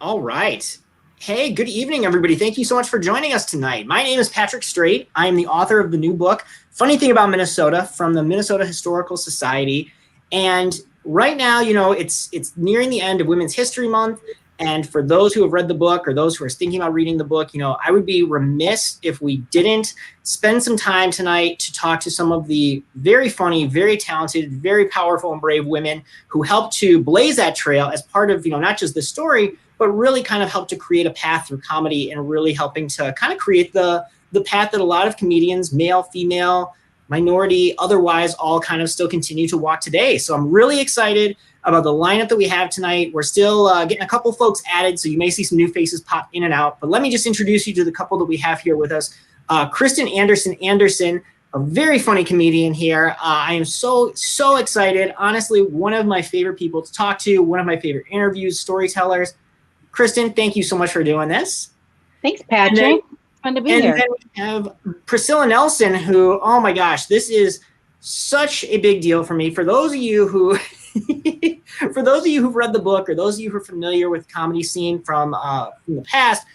All right. Hey, good evening, everybody. Thank you so much for joining us tonight. My name is Patrick Strait. I am the author of the new book, Funny Thing About Minnesota, from the Minnesota Historical Society. And right now, it's nearing the end of Women's History Month. And for those who have read the book or those who are thinking about reading the book, I would be remiss if we didn't spend some time tonight to talk to some of the very funny, very talented, very powerful and brave women who helped to blaze that trail as part of, not just the story, but really kind of helped to create a path through comedy and really helping to kind of create the path that a lot of comedians, male, female, minority, otherwise, all kind of still continue to walk today. So I'm really excited about the lineup that we have tonight. We're still getting a couple folks added, so you may see some new faces pop in and out. But let me just introduce you to the couple that we have here with us. Kristin Andersen-Anderson, a very funny comedian here. I am so excited. Honestly, one of my favorite people to talk to, one of my favorite interviews, storytellers. Kristin, thank you so much for doing this. Thanks, Patrick. Fun to be here. And then we have Priscilla Nelson, who, oh my gosh, this is such a big deal for me. For those of you who, who've read the book, or those of you who are familiar with comedy scene from the past,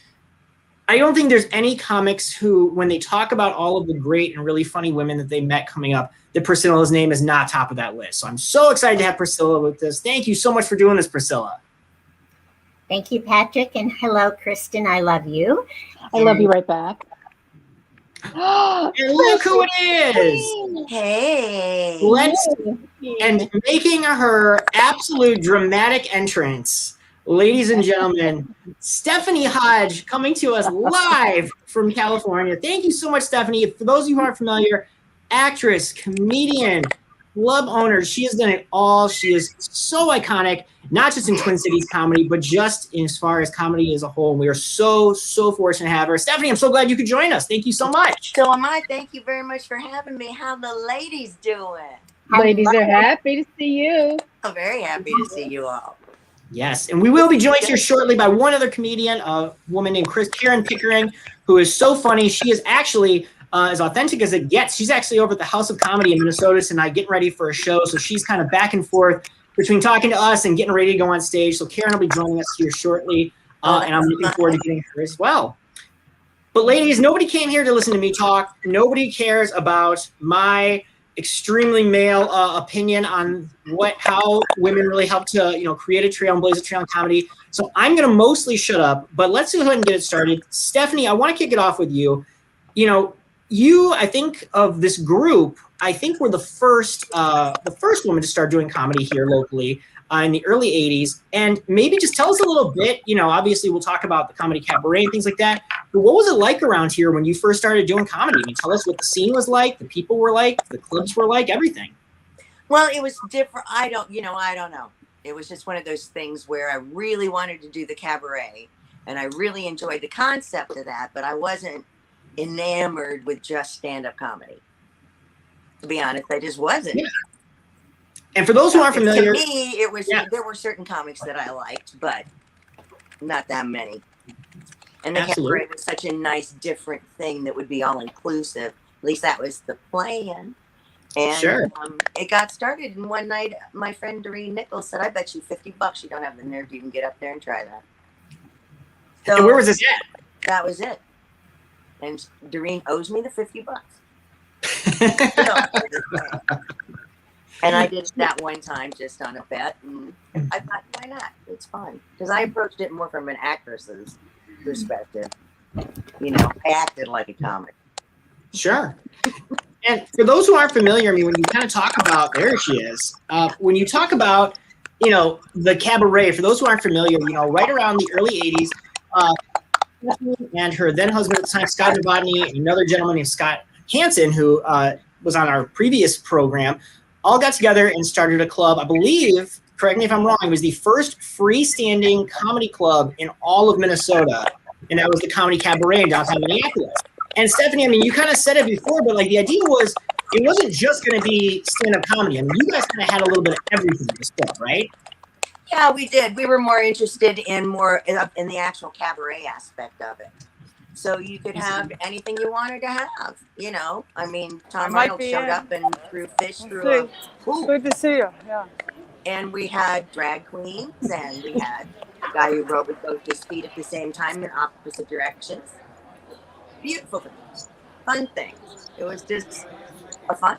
I don't think there's any comics who, when they talk about all of the great and really funny women that they met coming up, that Priscilla's name is not top of that list. So I'm so excited to have Priscilla with this. Thank you so much for doing this, Priscilla. Thank you, Patrick, and hello, Kristin. I love you. I love you right back. And look who it is! Hey! And making her absolute dramatic entrance, ladies and gentlemen, Stephanie Hodge, coming to us live from California. Thank you so much, Stephanie. For those of you who aren't familiar, actress, comedian, club owner, she has done it all. She is so iconic, not just in Twin Cities comedy, but just as far as comedy as a whole. And we are so fortunate to have her. Stephanie, I'm so glad you could join us. Thank you so much. So am I. Thank you very much for having me. How the ladies doing? Ladies are happy to see you. I'm very happy to see you all. Yes, and we will be joined here shortly by one other comedian, a woman named Karen Pickering, who is so funny. She is actually as authentic as it gets. She's actually over at the House of Comedy in Minnesota tonight getting ready for a show. So she's kind of back and forth between talking to us and getting ready to go on stage. So Karen will be joining us here shortly. And I'm looking forward to getting her as well. But ladies, nobody came here to listen to me talk. Nobody cares about my extremely male opinion on how women really help to, create a trail and blaze a trail in comedy. So I'm going to mostly shut up, but let's go ahead and get it started. Stephanie, I want to kick it off with you. You, I think, of this group, I think we're the first woman to start doing comedy here locally in the early 80s. And maybe just tell us a little bit, obviously we'll talk about the Comedy Cabaret and things like that. But what was it like around here when you first started doing comedy? I mean, tell us what the scene was like, the people were like, the clubs were like, everything. Well, it was different. I don't know. It was just one of those things where I really wanted to do the cabaret and I really enjoyed the concept of that, but I wasn't enamored with just stand-up comedy. To be honest, I just wasn't. Yeah. And for those who aren't familiar, to me, it was there were certain comics that I liked, but not that many. And the cabaret was such a nice, different thing that would be all inclusive. At least that was the plan. And it got started. And one night, my friend Doreen Nichols said, "I bet you $50 you don't have the nerve to even get up there and try that." So and where was this at? That was it. And Doreen owes me the $50. And I did that one time just on a bet, and I thought, why not? It's fun because I approached it more from an actress's perspective. I acted like a comic. Sure. And for those who aren't familiar, I mean, when you kind of talk about, there she is. When you talk about, the cabaret, for those who aren't familiar, right around the early 80s, and her then husband at the time, Scott Novotny, and another gentleman named Scott Hanson, who was on our previous program, all got together and started a club. I believe, correct me if I'm wrong, it was the first freestanding comedy club in all of Minnesota, and that was the Comedy Cabaret in downtown Minneapolis. And Stephanie, I mean, you kind of said it before, but like the idea was, it wasn't just going to be stand-up comedy. I mean, you guys kind of had a little bit of everything in this club, right? Yeah, we did. We were more interested in the actual cabaret aspect of it. So you could have anything you wanted to have, I mean, Tom Arnold showed up and threw fish through a pool. Good to see you, yeah. And we had drag queens and we had guy who rode with both his feet at the same time in opposite directions. Beautiful thing. Fun thing. It was just a fun.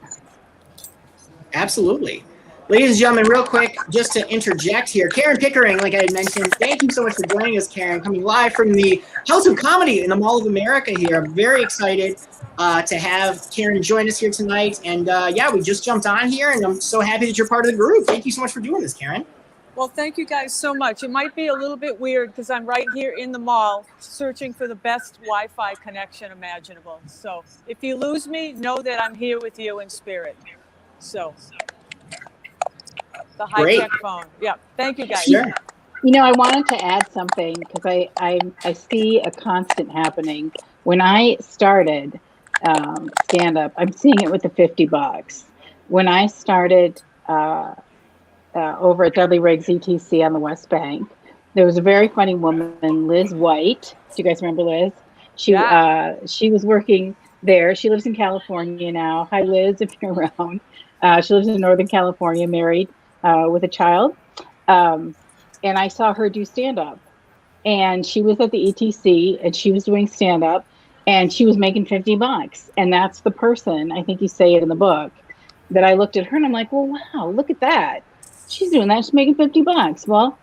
Absolutely. Ladies and gentlemen, real quick, just to interject here, Karen Pickering, like I had mentioned, thank you so much for joining us, Karen, coming live from the House of Comedy in the Mall of America here. I'm very excited to have Karen join us here tonight. And yeah, we just jumped on here, and I'm so happy that you're part of the group. Thank you so much for doing this, Karen. Well, thank you guys so much. It might be a little bit weird because I'm right here in the mall searching for the best Wi-Fi connection imaginable. So if you lose me, know that I'm here with you in spirit. So the high-tech phone. Yeah. Thank you, guys. Sure. You know, I wanted to add something because I see a constant happening. When I started stand-up, I'm seeing it with the $50. When I started over at Dudley Riggs ETC on the West Bank, there was a very funny woman, Liz White. Do you guys remember Liz? She was working there. She lives in California now. Hi, Liz, if you're around. She lives in Northern California, married with a child. And I saw her do stand-up. And she was at the ETC, and she was doing stand-up, and she was making $50. And that's the person, I think you say it in the book, that I looked at her, and I'm like, well, wow, look at that. She's doing that. She's making $50. Well,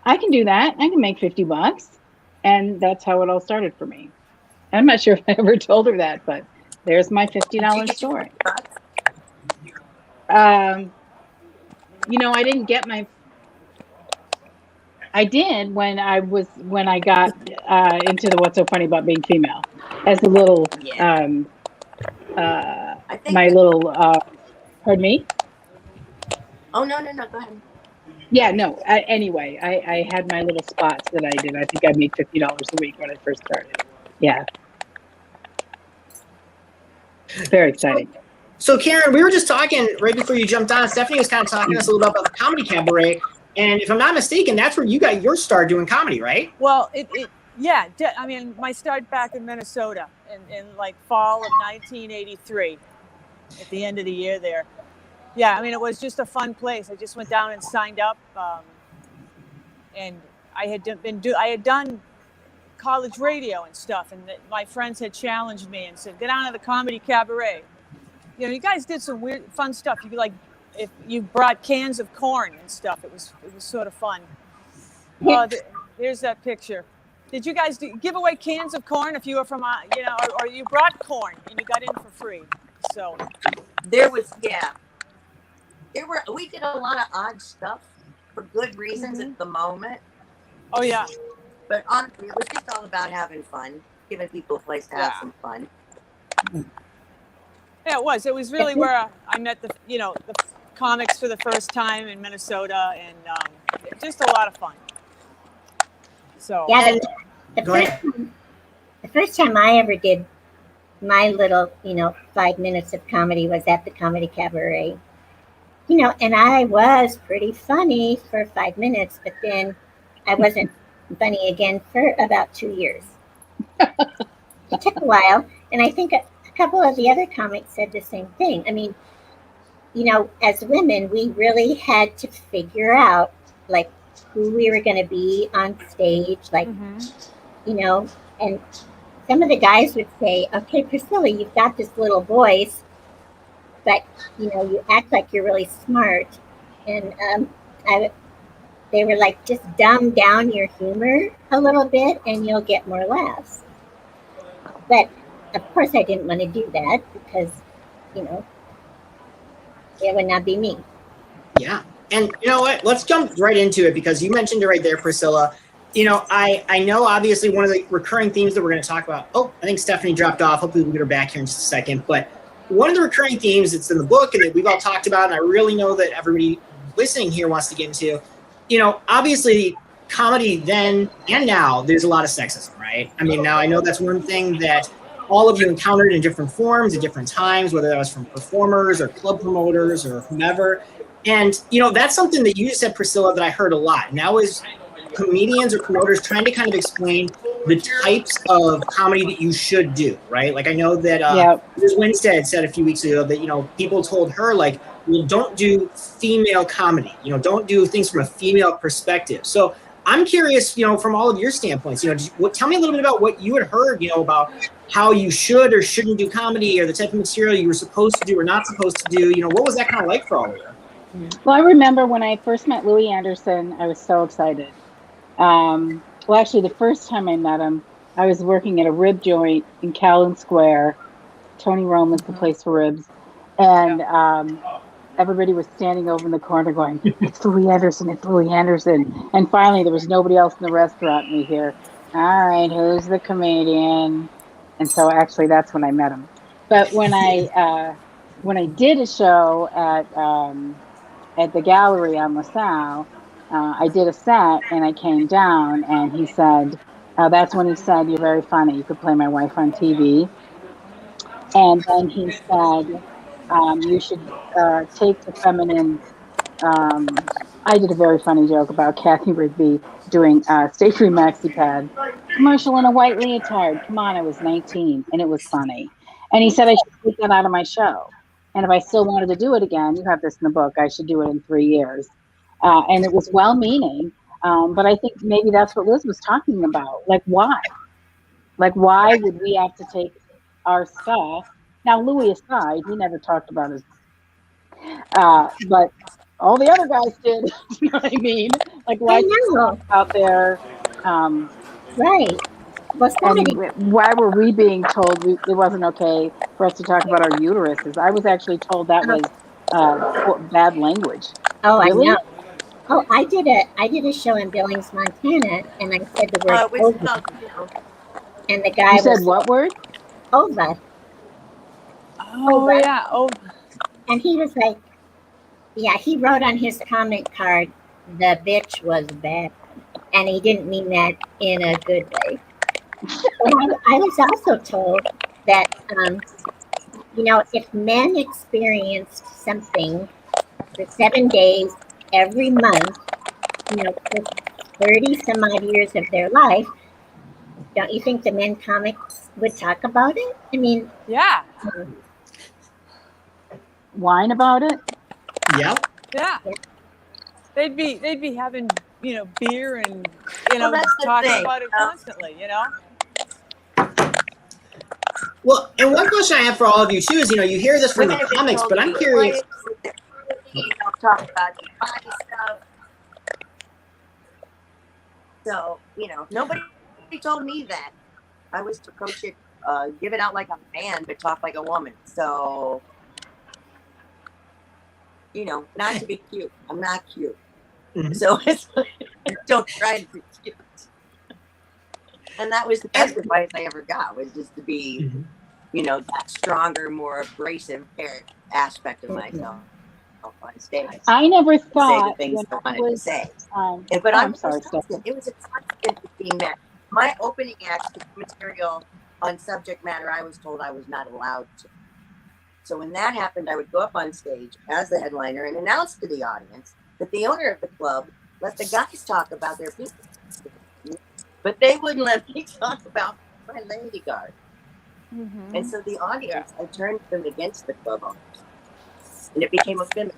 I can do that. I can make $50. And that's how it all started for me. I'm not sure if I ever told her that, but there's my $50 story. You know, I didn't get my. I did when I got into the What's So Funny About Being Female as a little, my little, pardon me? Oh, no, go ahead. Yeah, no, anyway, I had my little spots that I did. I think I made $50 a week when I first started. Yeah. Very exciting. So Karen, we were just talking right before you jumped on. Stephanie was kind of talking to us a little bit about the Comedy Cabaret. And if I'm not mistaken, that's where you got your start doing comedy, right? Well, I mean, my start back in Minnesota in like fall of 1983, at the end of the year there. Yeah, I mean, it was just a fun place. I just went down and signed up, and I had done college radio and stuff, and my friends had challenged me and said, "Get on to the Comedy Cabaret." You know, you guys did some weird, fun stuff. You could if you brought cans of corn and stuff, it was sort of fun. There's that picture. Did you guys give away cans of corn if you were from, or you brought corn and you got in for free? So we did a lot of odd stuff for good reasons at the moment. Oh yeah. But honestly, it was just all about having fun, giving people a place to have some fun. Yeah, it was. It was really where I met the comics for the first time in Minnesota, and just a lot of fun. So yeah, the first time I ever did my little 5 minutes of comedy was at the Comedy Cabaret. And I was pretty funny for 5 minutes, but then I wasn't funny again for about 2 years. It took a while, and I think a couple of the other comics said the same thing. I mean, as women, we really had to figure out like who we were going to be on stage, like, and some of the guys would say, "Okay, Priscilla, you've got this little voice, but you act like you're really smart," and they were like, "Just dumb down your humor a little bit, and you'll get more laughs." But of course, I didn't want to do that because, it would not be me. Yeah. And you know what? Let's jump right into it because you mentioned it right there, Priscilla. I know obviously one of the recurring themes that we're going to talk about. Oh, I think Stephanie dropped off. Hopefully we'll get her back here in just a second. But one of the recurring themes that's in the book and that we've all talked about, and I really know that everybody listening here wants to get into, obviously comedy then and now, there's a lot of sexism, right? I mean, now I know that's one thing that all of you encountered in different forms at different times, whether that was from performers or club promoters or whomever. And, that's something that you said, Priscilla, that I heard a lot. And that was comedians or promoters trying to kind of explain the types of comedy that you should do, right? Like I know that Ms. Winstead said a few weeks ago that, people told her like, well, don't do female comedy, don't do things from a female perspective. So I'm curious, from all of your standpoints, tell me a little bit about what you had heard, about how you should or shouldn't do comedy, or the type of material you were supposed to do or not supposed to do. What was that kind of like for all of you? Well, I remember when I first met Louis Anderson, I was so excited. Well, actually, the first time I met him, I was working at a rib joint in Callan Square. Tony Roman's the place for ribs. And everybody was standing over in the corner going, "It's Louis Anderson, it's Louis Anderson." And finally, there was nobody else in the restaurant. And we hear, "All right, who's the comedian?" And so actually, that's when I met him. But when I did a show at the Gallery on LaSalle, I did a set and I came down and he said, that's when he said, "You're very funny. You could play my wife on TV." And then he said, "You should take the feminine." I did a very funny joke about Kathy Rigby doing Stay Free Maxi Pad commercial in a white leotard. Come on, I was 19, and it was funny. And he said I should take that out of my show. And if I still wanted to do it again, you have this in the book, I should do it in 3 years. And it was well-meaning, but I think maybe that's what Liz was talking about. Like, why? Like, why would we have to take our stuff? Now, Louis aside, he never talked about his, but all the other guys did. You know what I mean? Like, why out there? Right. Well, and why were we being told it wasn't okay for us to talk about our uteruses? I was actually told that was bad language. Oh, really? I know. Oh, I did a show in Billings, Montana, and I said the word ova. And the guy said what word? Ova. Oh, ova. Yeah, ova. And he was like, yeah, he wrote on his comment card, "The bitch was bad." And he didn't mean that in a good way. I was also told that, if men experienced something for 7 days every month, for 30 some odd years of their life, don't you think the men comics would talk about it? I mean, yeah. Whine about it? Yeah. Yeah. They'd be having, beer and, talking about it constantly, Well, and one question I have for all of you too is, you hear this from the comics, but I'm curious. Talk about your body stuff. So, nobody told me that. I was to approach it, give it out like a man, but talk like a woman. So, not to be cute. I'm not cute. Mm-hmm. So it's don't try to be cute. And that was the best advice I ever got, was just to be, that stronger, more abrasive aspect of myself on stage. I never thought say the things I wanted to say. But I'm sorry, it was a constant being met. My opening act material on subject matter I was told I was not allowed to. So when that happened, I would go up on stage as the headliner and announce to the audience that the owner of the club let the guys talk about their people, but they wouldn't let me talk about my lady guard. Mm-hmm. And so the audience, I turned them against the club owners, and it became a feminist.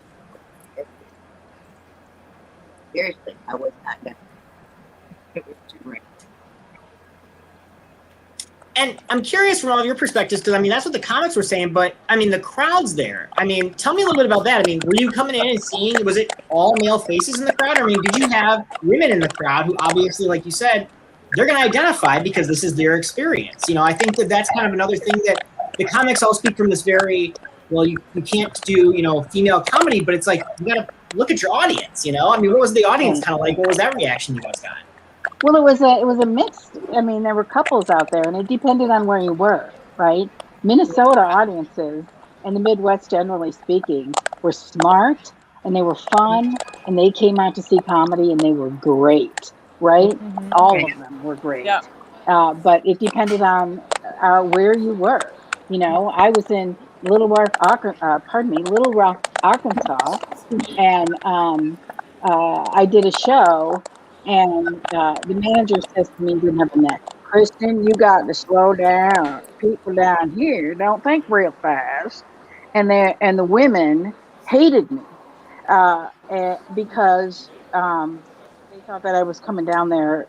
Seriously, I was not going to. It was too great. And I'm curious from all of your perspectives, because, that's what the comics were saying, but, the crowd's there. Tell me a little bit about that. Were you coming in and seeing, was it all male faces in the crowd? Did you have women in the crowd who obviously, like you said, they're going to identify because this is their experience? I think that's kind of another thing that the comics all speak from this very, well, you can't do, female comedy, but it's like, you got to look at your audience, what was the audience kind of like? What was that reaction you guys got? Well, it was a mixed. There were couples out there, and it depended on where you were, right? Minnesota audiences and the Midwest, generally speaking, were smart and they were fun, and they came out to see comedy, and they were great, right? Mm-hmm. All of them were great. Yeah. But it depended on where you were. I was in Little Rock, Arkansas, and I did a show. And the manager says to me, didn't have a neck, "Kristin, you got to slow down. People down here don't think real fast." And the women hated me because thought that I was coming down there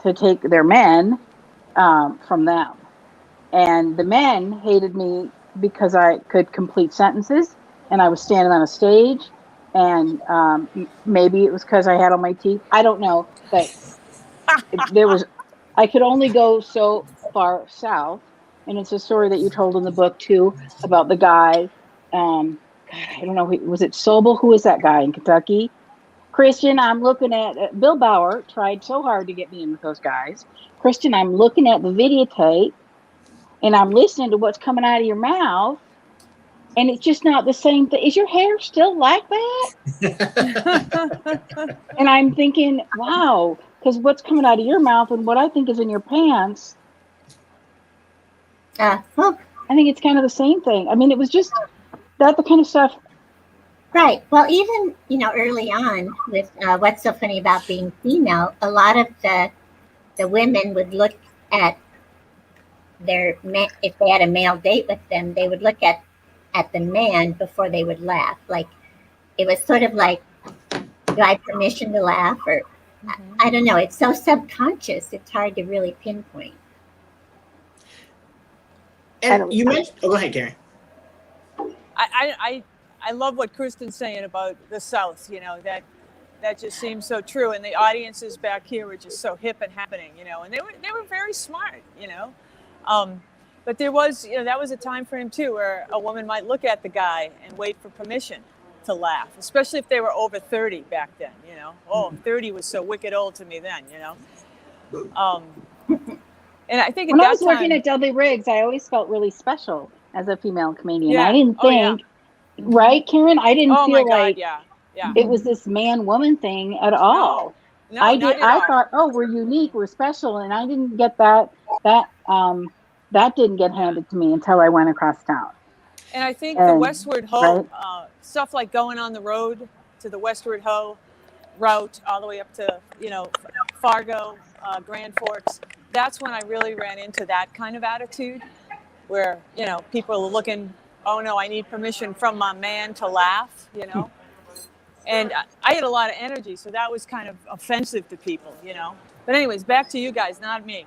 to take their men from them. And the men hated me because I could complete sentences and I was standing on a stage. And maybe it was because I had all my teeth. I don't know. But I could only go so far south. And it's a story that you told in the book, too, about the guy. God, I don't know. Was it Sobel? Who is that guy in Kentucky? Kristin, I'm looking at Bill Bauer tried so hard to get me in with those guys. Kristin, I'm looking at the videotape and I'm listening to what's coming out of your mouth. And it's just not the same thing. Is your hair still like that? And I'm thinking, wow, because what's coming out of your mouth and what I think is in your pants. I think it's kind of the same thing. I mean, it was just the kind of stuff. Right. Well, even, early on with What's So Funny About Being Female, a lot of the women would look at if they had a male date with them, they would look at the man before they would laugh. Like, it was sort of like, do I have permission to laugh? Or, I don't know. It's so subconscious. It's hard to really pinpoint. And you mentioned, go ahead, Karen. I love what Kristin's saying about the South, that just seems so true. And the audiences back here were just so hip and happening, and they were very smart, but there was, that was a time frame too, where a woman might look at the guy and wait for permission to laugh, especially if they were over 30 back then, 30 was so wicked old to me then, and I think when I was working at Dudley Riggs, I always felt really special as a female comedian. Yeah. I didn't think, right, Karen? I didn't feel like it was this man-woman thing at all. No, I thought, we're unique, we're special, and I didn't get that didn't get handed to me until I went across town. And I think the Westward Ho, stuff like going on the road to the Westward Ho route all the way up to, Fargo, Grand Forks, that's when I really ran into that kind of attitude where, people are looking, oh no, I need permission from my man to laugh, And I had a lot of energy, so that was kind of offensive to people, But anyways, back to you guys, not me.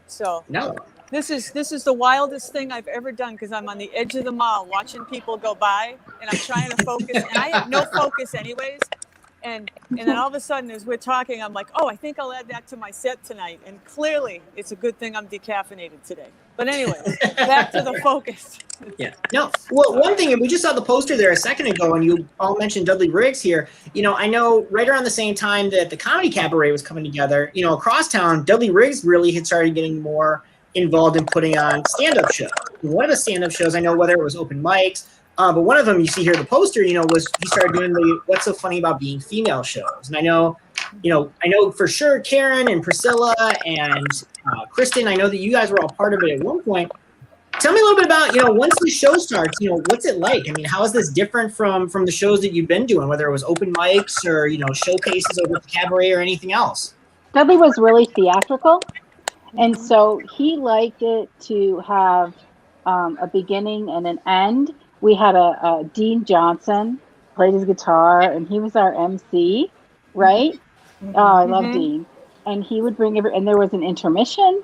So no. This is the wildest thing I've ever done because I'm on the edge of the mall watching people go by and I'm trying to focus and I have no focus anyways. And then all of a sudden as we're talking, I'm like, I think I'll add that to my set tonight. And clearly it's a good thing I'm decaffeinated today. But anyway, back to the focus. Yeah. No. Well, one thing, we just saw the poster there a second ago, and you all mentioned Dudley Riggs here. I know right around the same time that the Comedy Cabaret was coming together, across town, Dudley Riggs really had started getting more involved in putting on stand-up shows. One of the stand-up shows, I know whether it was open mics, but one of them you see here, the poster, was he started doing the What's So Funny About Being Female shows. And I know for sure Karen and Priscilla and Kristin, I know that you guys were all part of it at one point. Tell me a little bit about, once the show starts, what's it like? I mean, how is this different from the shows that you've been doing, whether it was open mics or, showcases over at the Cabaret or anything else? Dudley was really theatrical. And so he liked it to have a beginning and an end. We had a Dean Johnson, played his guitar, and he was our MC, right? Oh, I love Dean. And he would bring and there was an intermission,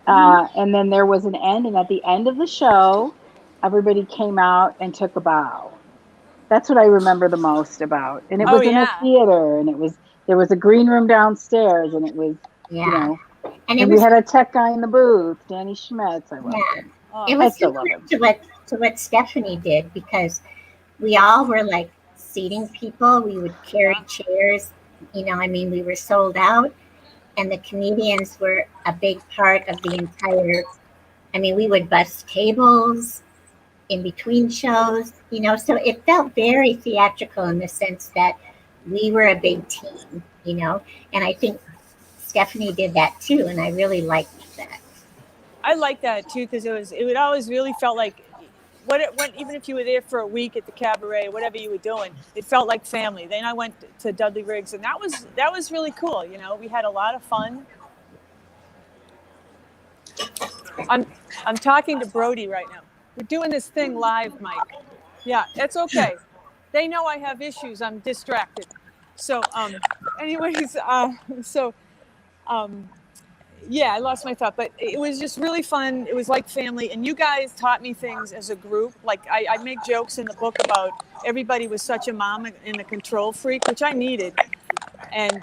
and then there was an end. And at the end of the show, everybody came out and took a bow. That's what I remember the most about. And it was in a theater, and there was a green room downstairs, and it was, and we had a tech guy in the booth, Danny Schmitz. I loved him. It was similar to what Stephanie did, because we all were like seating people. We would carry chairs, we were sold out, and the comedians were a big part of the entire. We would bus tables in between shows, so it felt very theatrical in the sense that we were a big team, and I think Stephanie did that too, and I really liked that. I like that too, because it would always really felt like even if you were there for a week at the Cabaret, whatever you were doing, it felt like family. Then I went to Dudley Riggs, and that was really cool. We had a lot of fun. I'm talking to Brody right now. We're doing this thing live, Mike. Yeah, it's okay. They know I have issues. I'm distracted. So anyways, yeah, I lost my thought, but it was just really fun. It was like family, and you guys taught me things as a group. Like I make jokes in the book about everybody was such a mom and a control freak, which I needed. And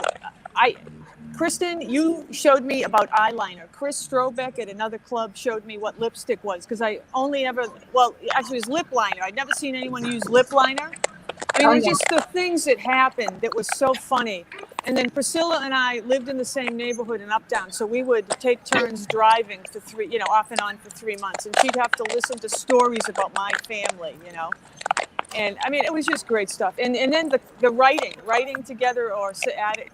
Kristin, you showed me about eyeliner. Chris Strobeck at another club showed me what lipstick was, because I only ever, well, actually it was lip liner. I'd never seen anyone use lip liner. I mean, just the things that happened that was so funny. And then Priscilla and I lived in the same neighborhood in Uptown, so we would take turns driving for off and on for 3 months. And she'd have to listen to stories about my family, And I mean, it was just great stuff. And then the writing together or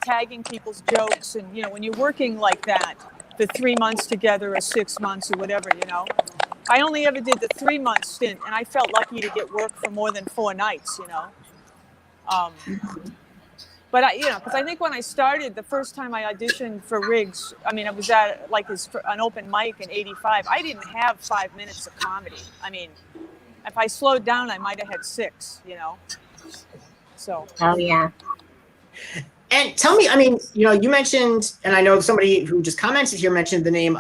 tagging people's jokes. And, when you're working like that for 3 months together or 6 months or whatever, I only ever did the 3-month stint, and I felt lucky to get work for more than 4 nights, But because I think when I started, the first time I auditioned for Riggs, I mean, I was at an open mic in '85. I didn't have 5 minutes of comedy. I mean, if I slowed down, I might have had 6, So. Oh yeah. And tell me, I mean, you mentioned, and I know somebody who just commented here mentioned the name.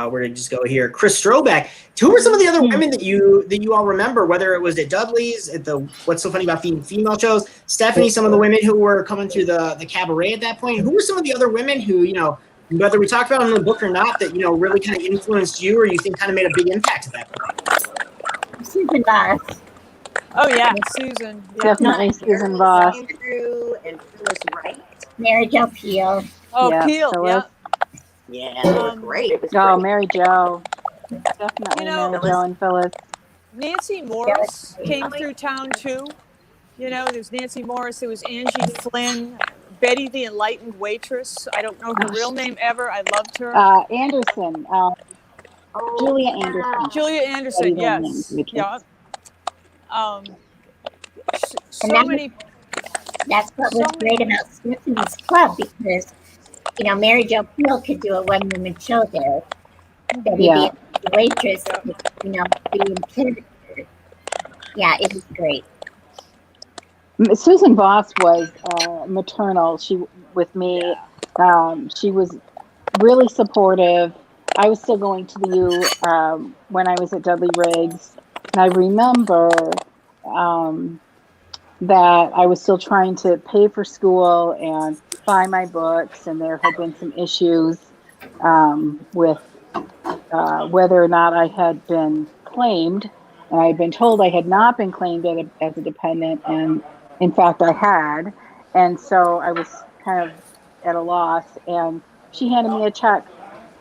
Where did it just go here? Chris Strobeck. Who were some of the other women that you all remember? Whether it was at Dudley's, at the What's So Funny About Being Female shows, Stephanie, some of the women who were coming through the cabaret at that point. Who were some of the other women who whether we talked about them in the book or not, that really kind of influenced you, or you think kind of made a big impact at that point? Susan Voss. Oh yeah, Susan. Yeah. Definitely Susan Voss. Andrew and Phyllis Wright. Mary Jo Peel. Oh, Yeah, Peel. Phyllis. Yeah, they were great. It was Oh, great. Mary Jo. Definitely Mary Jo and Phyllis. Nancy Morris came through town too. There's Nancy Morris. There was Angie Flynn, Betty the Enlightened Waitress. I don't know her real name ever. I loved her. Anderson. Julia Anderson. Julia Anderson. Yes. Yeah. So many. That's what was great about Stephanie's Club, because Mary Jo Peel could do a one-woman show there. Betty the waitress, being character. Yeah, it was great. Susan Voss was maternal. With me. She was really supportive. I was still going to the U when I was at Dudley Riggs, and I remember that I was still trying to pay for school and buy my books, and there had been some issues with whether or not I had been claimed, and I had been told I had not been claimed as a dependent, and in fact I had, and so I was kind of at a loss, and she handed me a check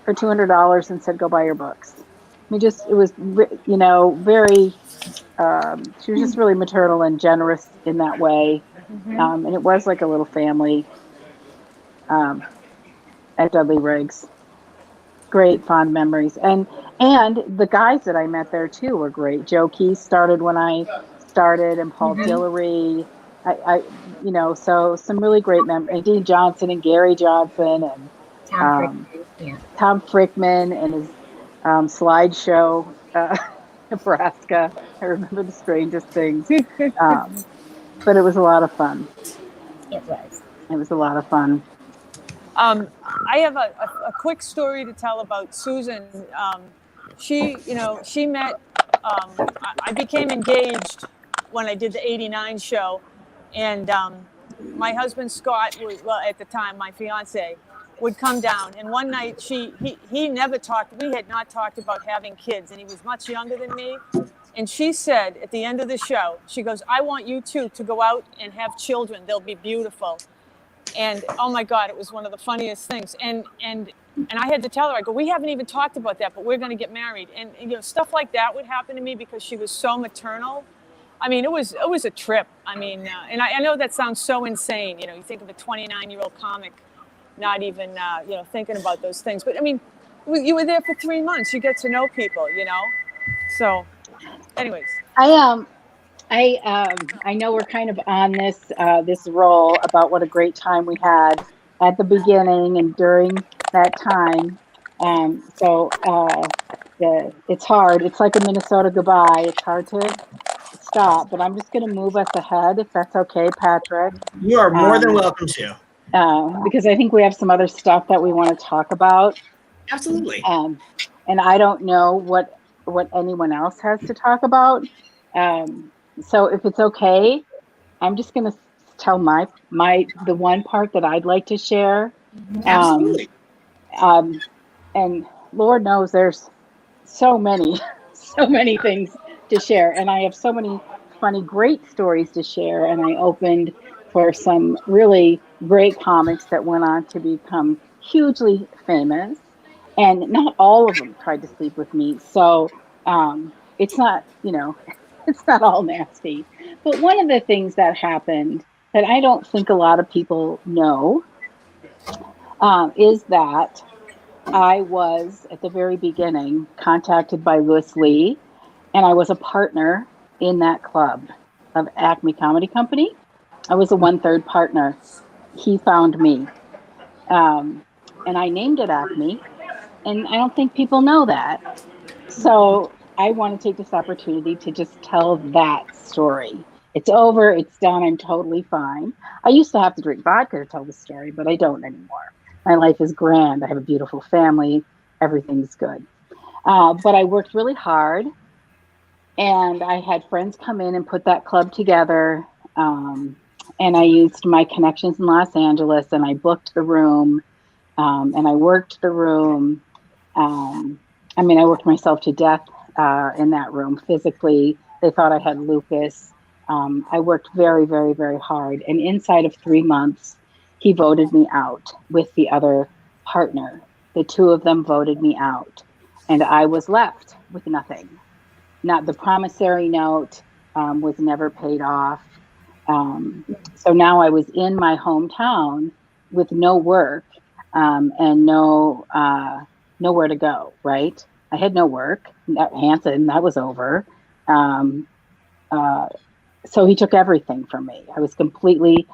for $200 and said, "Go buy your books." I mean, it was very. She was just really maternal and generous in that way, and it was like a little family at Dudley Riggs. Great fond memories, and the guys that I met there too were great. Joe Key started when I started, and Paul Dillery. So some really great memories. And Dean Johnson and Gary Johnson and Tom Frickman and his slideshow. Nebraska. I remember the strangest things. But it was a lot of fun. It was. It was a lot of fun. I have a quick story to tell about Susan. She met, I became engaged when I did the '89 show. And my husband, Scott, at the time, my fiance, would come down, and one night he never talked. We had not talked about having kids, and he was much younger than me. And she said at the end of the show, she goes, "I want you two to go out and have children. They'll be beautiful." And oh my God, it was one of the funniest things. And I had to tell her, I go, "We haven't even talked about that, but we're going to get married." And stuff like that would happen to me because she was so maternal. I mean, it was a trip. I mean, and I know that sounds so insane. You think of a 29-year-old comic not even, thinking about those things. But I mean, you were there for 3 months. You get to know people, So, anyways. I know we're kind of on this roll about what a great time we had at the beginning and during that time. It's hard. It's like a Minnesota goodbye. It's stop, but I'm just going to move us ahead if that's okay, Patrick. You are more than welcome to. Because I think we have some other stuff that we want to talk about. Absolutely. And I don't know what anyone else has to talk about. So if it's okay, I'm just going to tell the one part that I'd like to share. Absolutely. And Lord knows there's so many things to share, and I have so many funny, great stories to share. And I opened for some really great comics that went on to become hugely famous, and not all of them tried to sleep with me. So it's not, it's not all nasty. But one of the things that happened that I don't think a lot of people know is that I was, at the very beginning, contacted by Louis Lee, and I was a partner in that club of Acme Comedy Company. I was a 1/3 partner. He found me. And I named it Acme, and I don't think people know that. So I want to take this opportunity to just tell that story. It's over. It's done. I'm totally fine. I used to have to drink vodka to tell the story, but I don't anymore. My life is grand. I have a beautiful family. Everything's good. But I worked really hard, and I had friends come in and put that club together. And I used my connections in Los Angeles, and I booked the room, and I worked the room. I worked myself to death in that room physically. They thought I had lupus. I worked very, very, very hard. And inside of 3 months, he voted me out with the other partner. The two of them voted me out, and I was left with nothing. Not the promissory note was never paid off. So now I was in my hometown with no work and nowhere to go, right? I had no work at Hanson. That was over. So he took everything from me. I was completely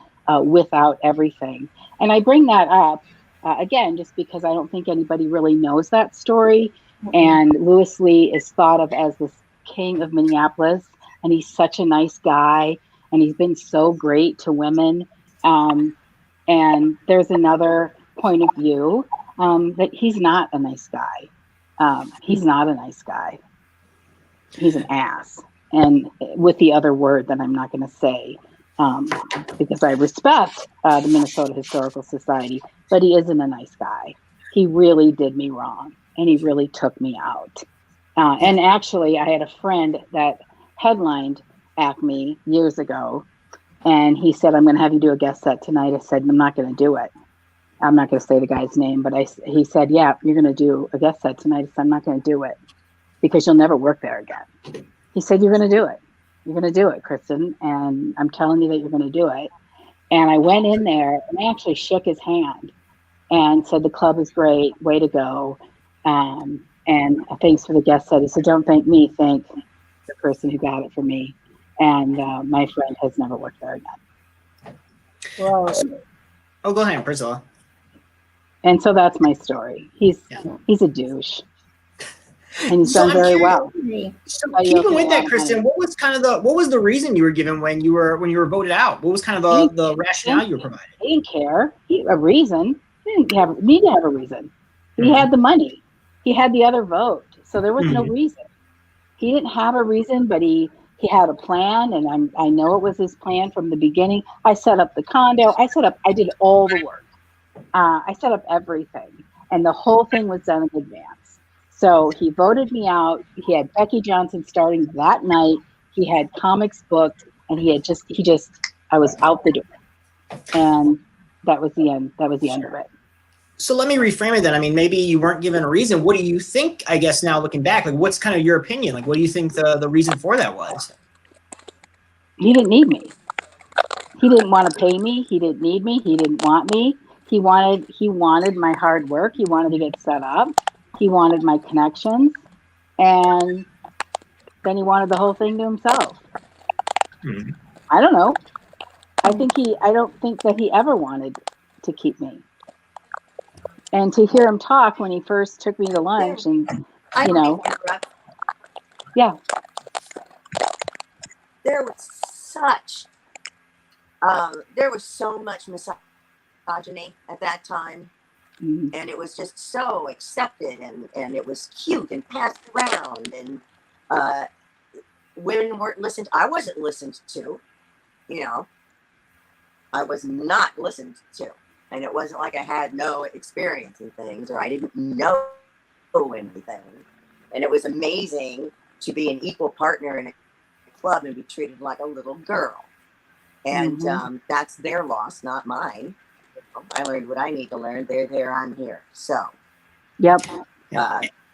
without everything. And I bring that up, again, just because I don't think anybody really knows that story. And Louis Lee is thought of as this king of Minneapolis, and he's such a nice guy, and he's been so great to women. And there's another point of view that he's not a nice guy. He's not a nice guy. He's an ass. And with the other word that I'm not going to say, because I respect the Minnesota Historical Society, but he isn't a nice guy. He really did me wrong, and he really took me out. And actually, I had a friend that headlined Acme years ago, and he said, I'm going to have you do a guest set tonight. I said, I'm not going to do it. I'm not going to say the guy's name, but he said, yeah, you're going to do a guest set tonight. I said, I'm not going to do it because you'll never work there again. He said, you're going to do it. You're going to do it, Kristin. And I'm telling you that you're going to do it. And I went in there and I actually shook his hand and said, the club is great. Way to go. And thanks for the guest set. He said, don't thank me. Thank the person who got it for me. And my friend has never worked there again. Well, oh, go ahead, Priscilla. And so that's my story. He's a douche. And he's done very well. So even with that, Kristin, what was the reason you were given when you were voted out? What was kind of the rationale you were providing? He didn't care. A reason. He didn't need to have a reason. He had the money. He had the other vote. So there was no reason. He didn't have a reason, but he had a plan, and I know it was his plan from the beginning. I set up the condo. I did all the work. I set up everything, and the whole thing was done in advance. So he voted me out. He had Becky Johnson starting that night. He had comics booked, and I was out the door. And that was the end. That was the end of it. So let me reframe it then. I mean, maybe you weren't given a reason. What do you think, I guess, now looking back? Like, what's kind of your opinion? Like, what do you think the reason for that was? He didn't need me. He didn't want to pay me. He didn't need me. He didn't want me. He wanted my hard work. He wanted to get set up. He wanted my connections. And then he wanted the whole thing to himself. I don't know. I don't think that he ever wanted to keep me. And to hear him talk when he first took me to lunch and, yeah. there was such there was so much misogyny at that time, and it was just so accepted, and it was cute and passed around, and women weren't listened. I wasn't listened to, you know. I was not listened to, and it wasn't like I had no experience in things or I didn't know anything. And it was amazing to be an equal partner in a club and be treated like a little girl. And that's their loss, not mine. I learned what I need to learn. They're there, I'm here. So,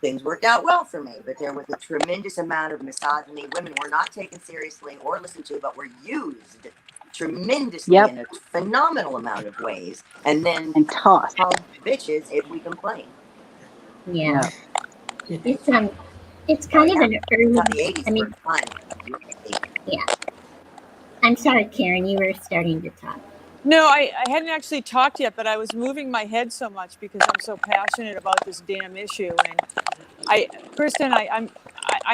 things worked out well for me, but there was a tremendous amount of misogyny. Women were not taken seriously or listened to, but were used tremendously in a phenomenal amount of ways, and then tossed bitches if we complain. Yeah. It's kind of an early. I mean, yeah. I'm sorry, Karen. You were starting to talk. No, I hadn't actually talked yet, but I was moving my head so much because I'm so passionate about this damn issue. And Kristin, I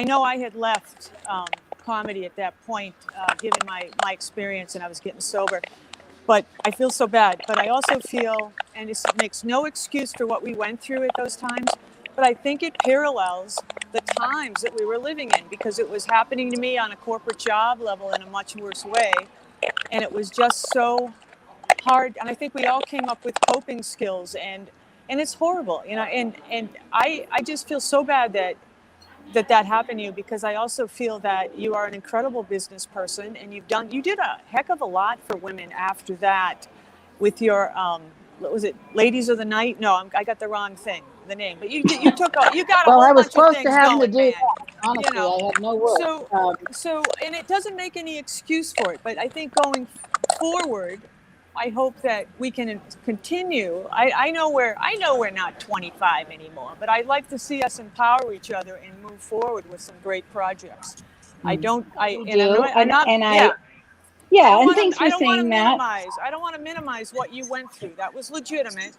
know I had left comedy at that point, given my experience, and I was getting sober. But I feel so bad. But I also feel, and this makes no excuse for what we went through at those times, but I think it parallels the times that we were living in, because it was happening to me on a corporate job level in a much worse way. And it was just so hard. And I think we all came up with coping skills, and it's horrible, you know, and I just feel so bad that happened to you, because I also feel that you are an incredible business person, and you did a heck of a lot for women after that with your what was it, Ladies of the Night? No, I got the wrong thing, the name, but you got a well, whole I was bunch close of things to having going, to do man. that. Honestly, You know, I had no work. so and it doesn't make any excuse for it, but I think going forward, I hope that we can continue. I know we're not 25 anymore, but I'd like to see us empower each other and move forward with some great projects. And thanks for saying that. I don't want to minimize what you went through. That was legitimate.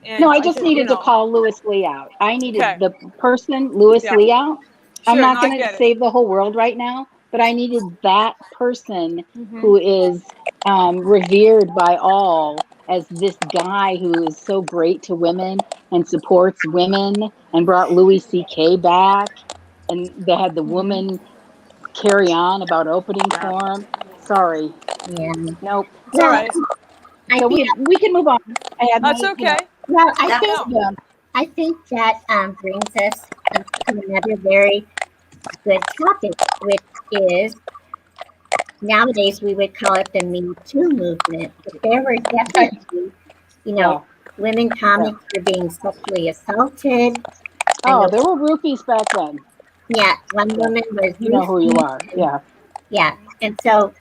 And no, I just needed to call Louis Lee out. I needed the person, Louis Lee, out. I'm not going to save the whole world right now, but I needed that person who is revered by all as this guy who is so great to women and supports women and brought Louis C.K. back. And they had the woman carry on about opening for him. Sorry. Yeah. Nope. It's all right. So we can move on. That's okay. Well, I think that brings us to another very good topic, which is, nowadays we would call it the Me Too movement. But there were definitely, women comics were being sexually assaulted. Oh, there were roofies back then. Yeah, one woman was. You know who you are. Yeah. Yeah, and so,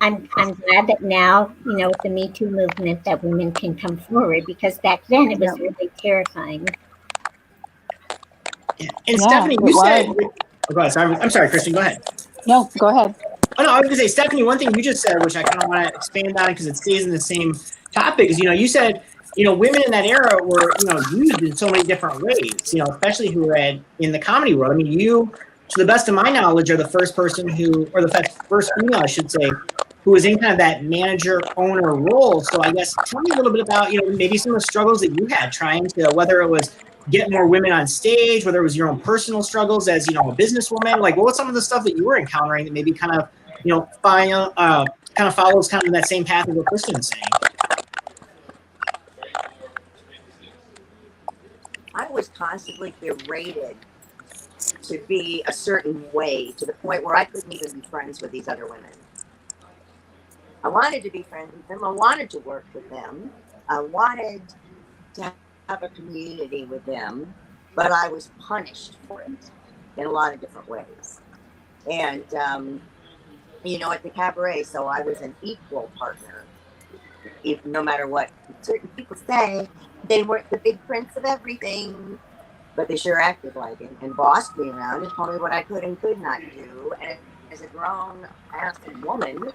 I'm glad that now, with the Me Too movement, that women can come forward, because back then it was really terrifying. Yeah. And Stephanie, you said, I'm sorry, Kristin, go ahead. No, go ahead. Oh, no, I was going to say, Stephanie, one thing you just said, which I kind of want to expand on because it stays in the same topic, is, you said, women in that era were, used in so many different ways, especially who were in the comedy world. I mean, you, to the best of my knowledge, are the first person or the first female, I should say, who was in kind of that manager owner role. So I guess tell me a little bit about, maybe some of the struggles that you had trying to, whether it was get more women on stage, whether it was your own personal struggles as, a businesswoman, like what was some of the stuff that you were encountering that maybe kind of, follows kind of that same path of what Kristin is saying? I was constantly berated to be a certain way, to the point where I couldn't even be friends with these other women. I wanted to be friends with them. I wanted to work with them. I wanted to have a community with them, but I was punished for it in a lot of different ways. And, at the cabaret, so I was an equal partner. No matter what certain people say, they weren't the big prince of everything, but they sure acted like it and bossed me around and told me what I could and could not do. And as a grown-ass woman,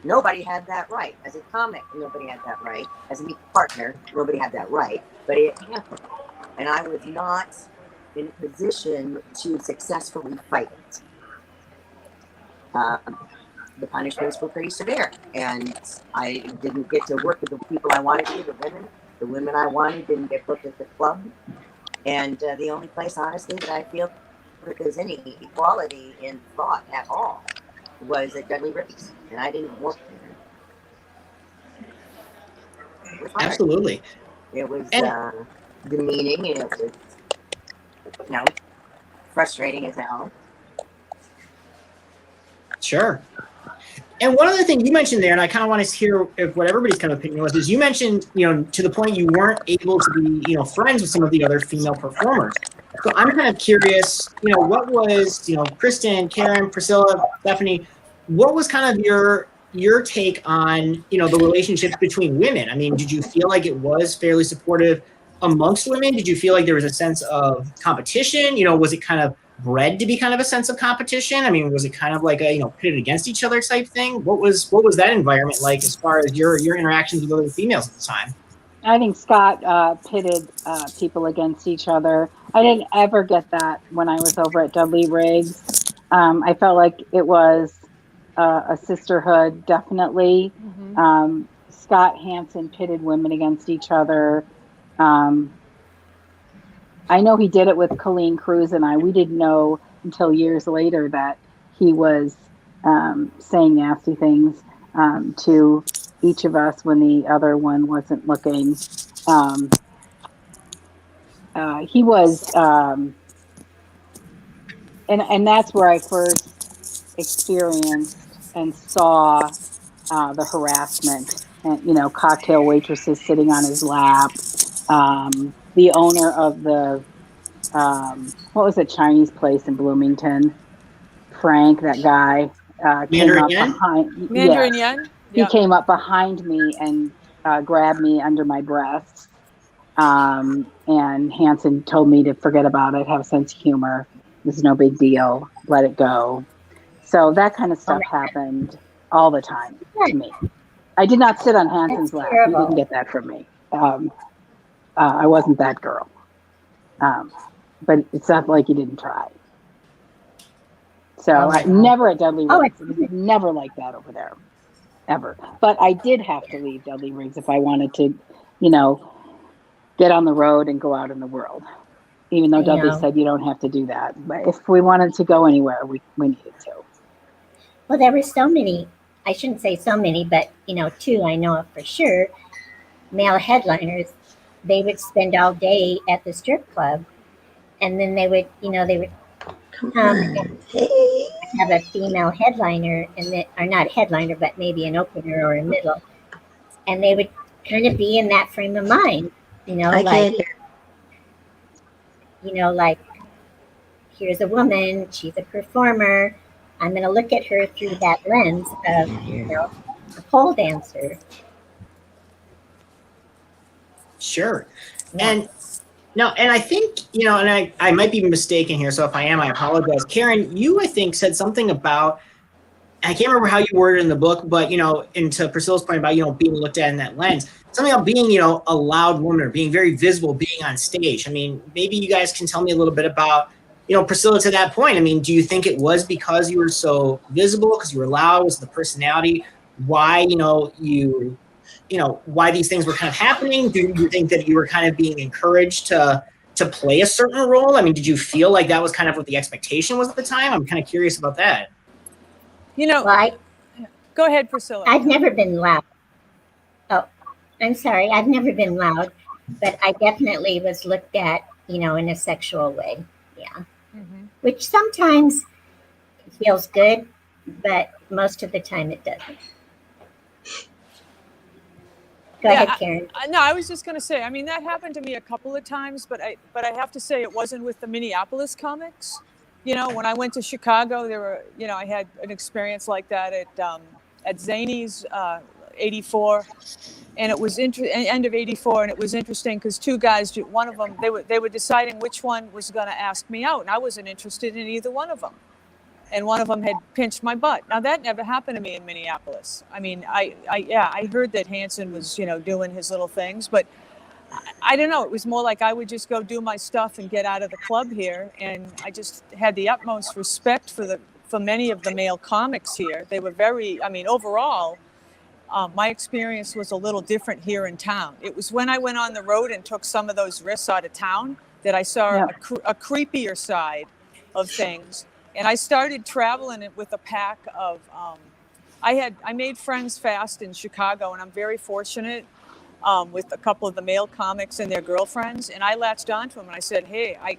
nobody had that right. As a comic, nobody had that right. As an equal partner, nobody had that right. But it happened. And I was not in a position to successfully fight it. the punishments were pretty severe, and I didn't get to work with the people I wanted to, the women I wanted didn't get booked at the club, and the only place, honestly, that I feel that there's any equality in thought at all was at Dudley Riggs, and I didn't work there. It was hard. Absolutely. It was demeaning, and it was, frustrating as hell. Sure. And one other thing you mentioned there, and I kind of want to hear what everybody's kind of opinion was, is you mentioned, to the point you weren't able to be, friends with some of the other female performers. So I'm kind of curious, what was, Kristin, Karen, Priscilla, Stephanie, what was kind of your take on, the relationships between women? I mean, did you feel like it was fairly supportive amongst women? Did you feel like there was a sense of competition? Was it kind of bred to be kind of a sense of competition? I mean, was it kind of like a, pitted against each other type thing? What was that environment like as far as your interactions with other females at the time? I think Scott pitted people against each other. I didn't ever get that when I was over at Dudley Riggs. I felt like it was a sisterhood, definitely. Mm-hmm. Scott Hanson pitted women against each other. I know he did it with Colleen Cruz and I. We didn't know until years later that he was saying nasty things to each of us when the other one wasn't looking. He was, and that's where I first experienced and saw the harassment. And, cocktail waitresses sitting on his lap. The owner of the, what was it, Chinese place in Bloomington? Frank, that guy, came up behind. Mandarin Yen? He came up behind me and grabbed me under my breasts. And Hanson told me to forget about it, have a sense of humor. This is no big deal. Let it go. So that kind of stuff happened all the time to me. I did not sit on Hanson's lap. He didn't get that from me. I wasn't that girl. But it's not like he didn't try. So never at Dudley Riggs. It was never like that over there. Ever. But I did have to leave Dudley Riggs if I wanted to, get on the road and go out in the world. Even though Dudley said you don't have to do that. But if we wanted to go anywhere, we needed to. Well, there were so many, I shouldn't say so many, but, two I know of for sure, male headliners. They would spend all day at the strip club, and then they would come and have a female headliner, or not a headliner, but maybe an opener or a middle, and they would kind of be in that frame of mind, like here's a woman, she's a performer, I'm going to look at her through that lens of a pole dancer. Sure. And I think, and I might be mistaken here. So if I am, I apologize. Karen, you, I think, said something about, I can't remember how you worded it in the book, but, and to Priscilla's point about, being looked at in that lens, something about being, a loud woman or being very visible, being on stage. I mean, maybe you guys can tell me a little bit about, Priscilla, to that point. I mean, do you think it was because you were so visible, because you were loud, was the personality, why, why these things were kind of happening? Do you think that you were kind of being encouraged to play a certain role? I mean, did you feel like that was kind of what the expectation was at the time? I'm kind of curious about that. Go ahead, Priscilla. I've never been loud. Oh, I'm sorry. I've never been loud, but I definitely was looked at, in a sexual way. Yeah. Mm-hmm. Which sometimes feels good, but most of the time it doesn't. Go ahead, Karen. No, I was just going to say, I mean, that happened to me a couple of times, but I have to say it wasn't with the Minneapolis comics. When I went to Chicago, there were, I had an experience like that at Zany's 84, and it was end of 84, and it was interesting because two guys, one of them, they were deciding which one was going to ask me out, and I wasn't interested in either one of them. And one of them had pinched my butt. Now that never happened to me in Minneapolis. I mean, I heard that Hanson was, doing his little things, but I don't know. It was more like I would just go do my stuff and get out of the club here. And I just had the utmost respect for for many of the male comics here. They were very, I mean, overall, my experience was a little different here in town. It was when I went on the road and took some of those risks out of town that I saw a creepier side of things. And I started traveling with a pack of, I made friends fast in Chicago, and I'm very fortunate with a couple of the male comics and their girlfriends. And I latched onto them and I said, hey, I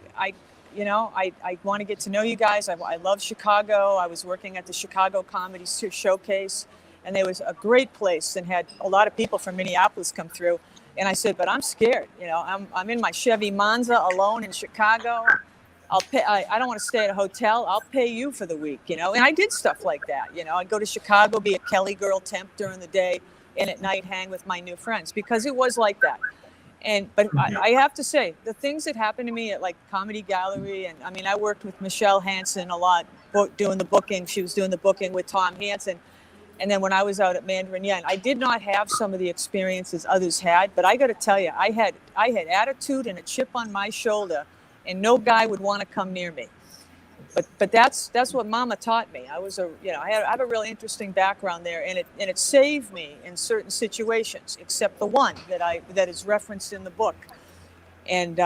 want to get to know you guys. I love Chicago. I was working at the Chicago Comedy Showcase, and there was a great place and had a lot of people from Minneapolis come through. And I said, but I'm scared. I'm in my Chevy Monza alone in Chicago. I'll pay. I don't want to stay at a hotel. I'll pay you for the week, And I did stuff like that. I'd go to Chicago, be a Kelly girl temp during the day, and at night hang with my new friends, because it was like that. But I have to say, the things that happened to me at like Comedy Gallery, and I mean, I worked with Michelle Hanson a lot, doing the booking. She was doing the booking with Tom Hanson. And then when I was out at Mandarin Yen, I did not have some of the experiences others had, but I got to tell you, I had attitude and a chip on my shoulder, and no guy would want to come near me. But that's what Mama taught me. I have a really interesting background there, and it saved me in certain situations, except the one that is referenced in the book, and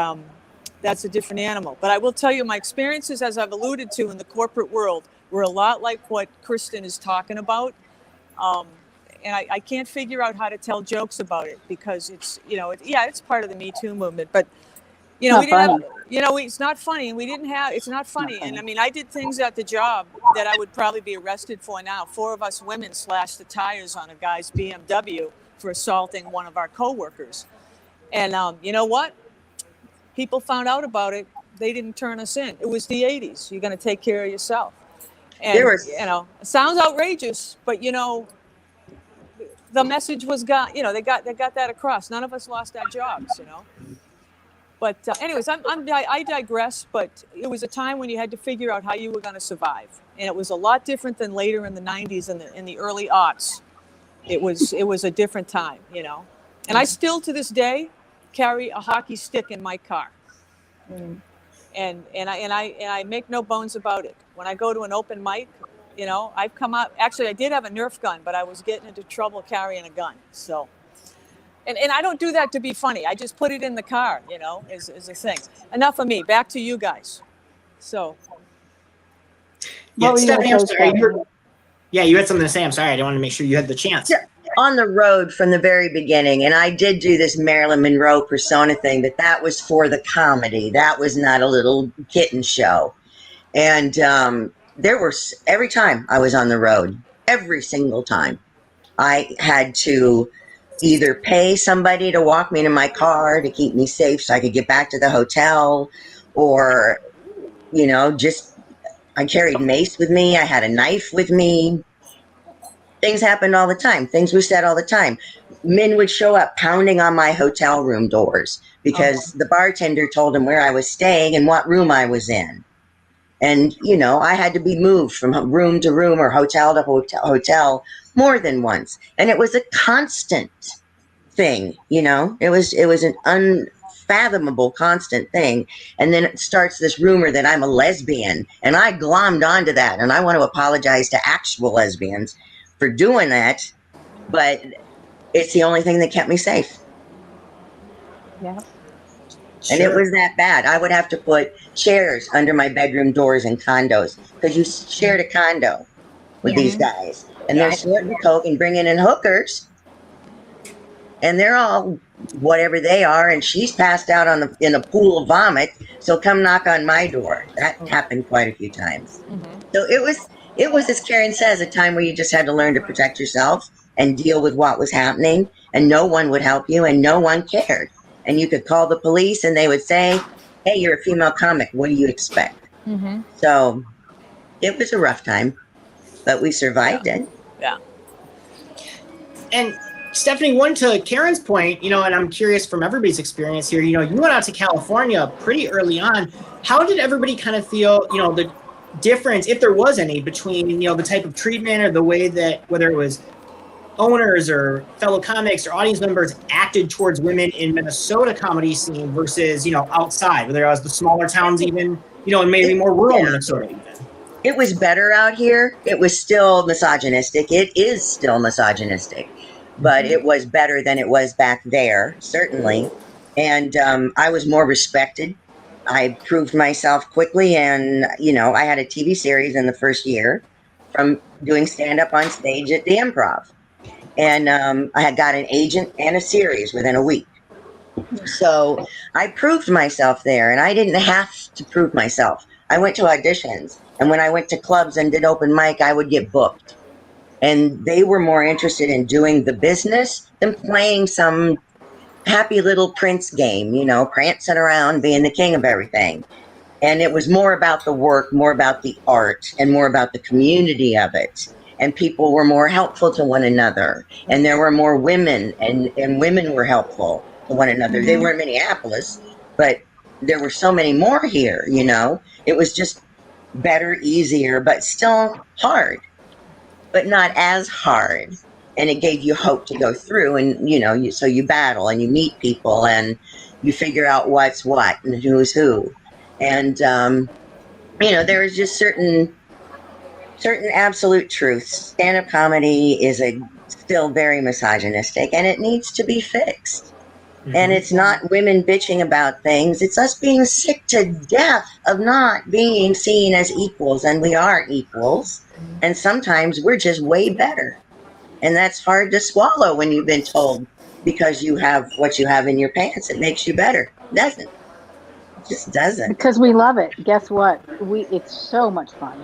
that's a different animal. But I will tell you, my experiences, as I've alluded to, in the corporate world were a lot like what Kristin is talking about, and I can't figure out how to tell jokes about it, because it's part of the Me Too movement, but. We didn't have, it's not funny, and it's not funny. And I mean, I did things at the job that I would probably be arrested for now. 4 of us women slashed the tires on a guy's BMW for assaulting one of our coworkers. And you know what? People found out about it. They didn't turn us in. It was the 80s. You're going to take care of yourself. And, it sounds outrageous, but, the message was they got that across. None of us lost our jobs, But anyways, I digress. But it was a time when you had to figure out how you were going to survive, and it was a lot different than later in the '90s and in the early aughts. It was a different time, And I still, to this day, carry a hockey stick in my car, and I make no bones about it. When I go to an open mic, I've come out. Actually, I did have a Nerf gun, but I was getting into trouble carrying a gun, so. And I don't do that to be funny. I just put it in the car, is a thing. Enough of me. Back to you guys. So. Yeah, Stephanie, I'm sorry. You had something to say. I'm sorry. I didn't want to make sure you had the chance. Yeah, on the road from the very beginning, and I did do this Marilyn Monroe persona thing, but that was for the comedy. That was not a little kitten show. And every time I was on the road, every single time, I had to either pay somebody to walk me to my car to keep me safe so I could get back to the hotel, or, I carried mace with me. I had a knife with me. Things happened all the time. Things were said all the time. Men would show up pounding on my hotel room doors because the bartender told them where I was staying and what room I was in. And, I had to be moved from room to room or hotel to hotel more than once. And it was a constant thing, it was an unfathomable constant thing. And then it starts this rumor that I'm a lesbian, and I glommed onto that. And I want to apologize to actual lesbians for doing that, but it's the only thing that kept me safe. Yeah. And it was that bad. I would have to put chairs under my bedroom doors in condos, because you shared a condo with these guys. And they're snorting coke and bringing in hookers. And they're all whatever they are. And she's passed out in a pool of vomit. So come knock on my door. That happened quite a few times. Mm-hmm. So it was, as Karen says, a time where you just had to learn to protect yourself and deal with what was happening. And no one would help you, and no one cared. And you could call the police and they would say, hey, you're a female comic. What do you expect? Mm-hmm. So it was a rough time, but we survived it. Yeah. And Stephanie, one to Karen's point, and I'm curious from everybody's experience here, you went out to California pretty early on. How did everybody kind of feel, the difference, if there was any, between, the type of treatment or the way that, whether it was owners or fellow comics or audience members, acted towards women in Minnesota comedy scene versus, outside, whether it was the smaller towns even, and maybe more rural Minnesota even? It was better out here. It was still misogynistic. It is still misogynistic, but it was better than it was back there, certainly. And I was more respected. I proved myself quickly, and I had a TV series in the first year from doing stand up on stage at the Improv, and I had got an agent and a series within a week. So I proved myself there, and I didn't have to prove myself. I went to auditions, and when I went to clubs and did open mic, I would get booked. And they were more interested in doing the business than playing some happy little prince game, prancing around, being the king of everything. And it was more about the work, more about the art, and more about the community of it. And people were more helpful to one another. And there were more women, and women were helpful to one another. They were in Minneapolis, but there were so many more here, It was just better, easier, but still hard, but not as hard. And it gave you hope to go through, and so you battle and you meet people and you figure out what's what and who's who. And there is just certain absolute truths. Stand-up comedy is still very misogynistic, and it needs to be fixed. And it's not women bitching about things. It's us being sick to death of not being seen as equals. And we are equals. And sometimes we're just way better. And that's hard to swallow when you've been told because you have what you have in your pants. It makes you better. It doesn't. It just doesn't. Because we love it. Guess what? It's so much fun.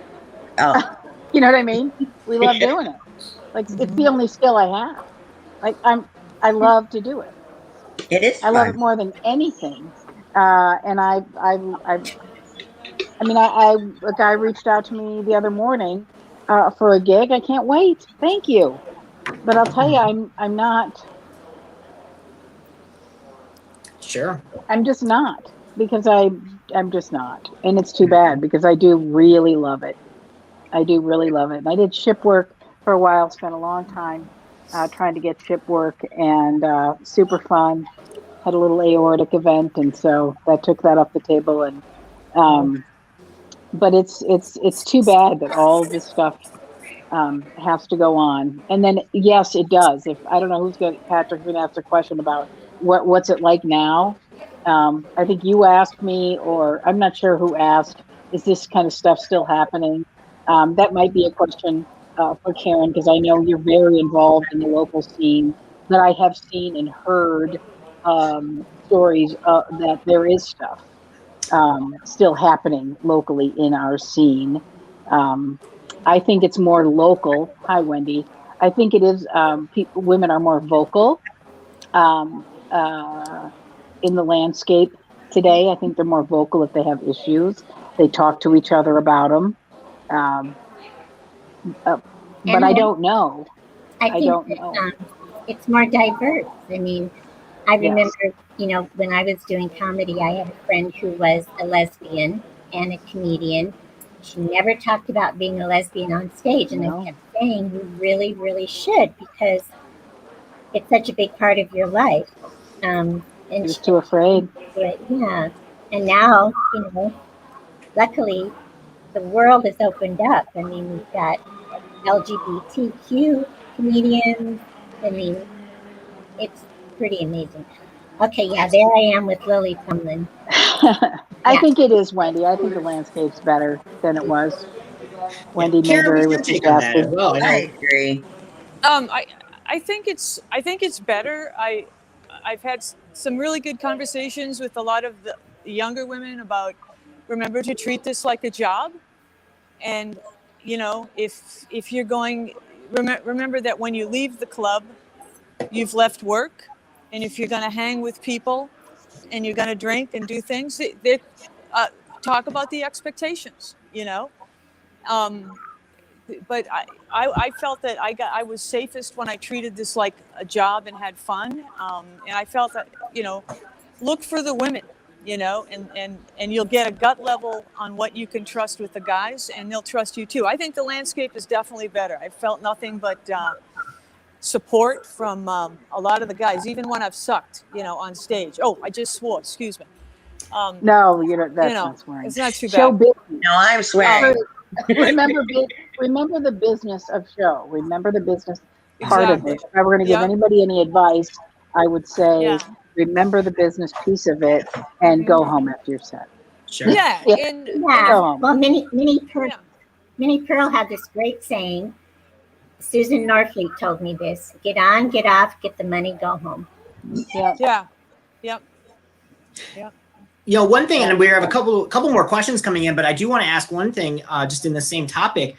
Oh. You know what I mean? We love doing it. Like, it's the only skill I have. Like, I love to do it. It is. I love it more than anything. And a guy reached out to me the other morning for a gig. I can't wait. Thank you. But I'll tell you, I'm not. Sure. I'm just not, because I'm just not. And it's too bad, because I do really love it. I do really love it. And I did ship work for a while, spent a long time trying to get ship work, and super fun. Had a little aortic event, and so that took that off the table. And but it's too bad that all this stuff has to go on. And then yes, it does. If I don't know Patrick's going to ask a question about what's it like now. I think you asked me, or I'm not sure who asked. Is this kind of stuff still happening? That might be a question for Karen, because I know you're very involved in the local scene. That I have seen and heard stories that there is stuff still happening locally in our scene. I think it's more local. Hi, Wendy. I think it is. Women are more vocal in the landscape today. I think they're more vocal if they have issues. They talk to each other about them. But I don't know. I don't know. It's more diverse. I mean, I remember, when I was doing comedy, I had a friend who was a lesbian and a comedian. She never talked about being a lesbian on stage. And I kept saying, you really, really should, because it's such a big part of your life. And she's too afraid. Yeah. And now, luckily, the world has opened up. I mean, we've got LGBTQ comedians. I mean, it's pretty amazing. Okay, yeah, there I am with Lily Tomlin. I think it is, Wendy. I think the landscape's better than it was. Wendy Mayberry with the as well. I agree. I think it's better. I've had some really good conversations with a lot of the younger women about remember to treat this like a job, and if you're going, remember that when you leave the club, you've left work, and if you're going to hang with people, and you're going to drink and do things, talk about the expectations, But I felt that I was safest when I treated this like a job and had fun, and I felt that look for the women, and you'll get a gut level on what you can trust with the guys, and they'll trust you too. I think the landscape is definitely better. I felt nothing but support from a lot of the guys, even when I've sucked, on stage. Oh, I just swore. Excuse me. No, that's not swearing. It's not too bad. No, I'm swearing. remember the business of show. Remember the business part of it. If I were going to give anybody any advice, I would say remember the business piece of it and go home after your set. Sure. Yeah. Well, Minnie Pearl had this great saying. Susan Norfleet told me this: get on, get off, get the money, go home. Yeah. One thing, and we have a couple more questions coming in, but I do want to ask one thing, just in the same topic.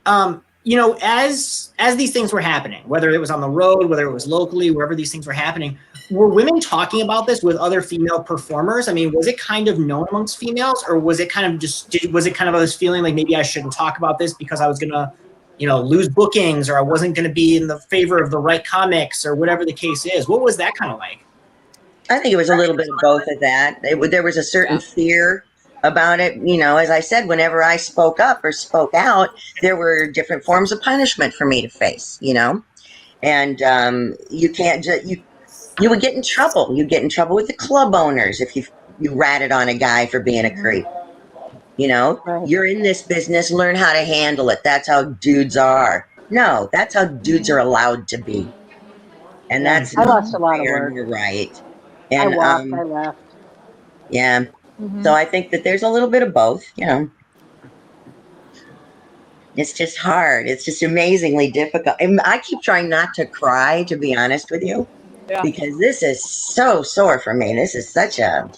As these things were happening, whether it was on the road, whether it was locally, wherever these things were happening, were women talking about this with other female performers? I mean, was it kind of known amongst females, or was it kind of this feeling like maybe I shouldn't talk about this because I was gonna, lose bookings, or I wasn't gonna be in the favor of the right comics, or whatever the case is? What was that kind of like? I think it was a little bit of both of that. There was a certain fear about it. As I said, whenever I spoke up or spoke out, there were different forms of punishment for me to face, and you can't just, you would get in trouble. You'd get in trouble with the club owners if you ratted on a guy for being a creep. You're in this business, learn how to handle it. That's how dudes are. No, that's how dudes are allowed to be. And that's I lost a lot of work. You're right. And I left. Yeah. So I think that there's a little bit of both, It's just hard. It's just amazingly difficult. And I keep trying not to cry, to be honest with you, because this is so sore for me. This is such a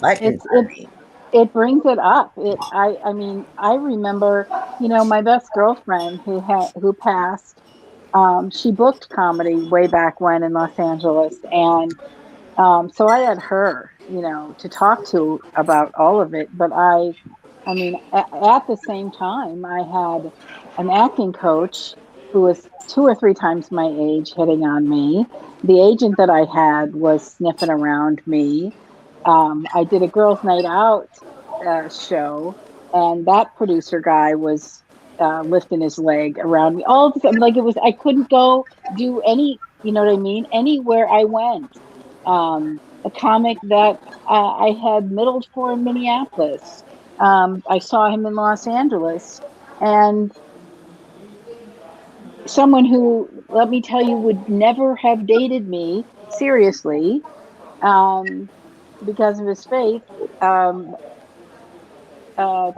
button for me. It brings it up. I mean, I remember, my best girlfriend who passed. She booked comedy way back when in Los Angeles, and so I had her, to talk to about all of it. But I mean, at the same time, I had an acting coach who was 2 or 3 times my age hitting on me. The agent that I had was sniffing around me. I did a girls' night out show, and that producer guy was lifting his leg around me all the time. Like, I couldn't go do any, anywhere I went. A comic that I had middled for in Minneapolis. I saw him in Los Angeles, and someone who, let me tell you, would never have dated me seriously because of his faith,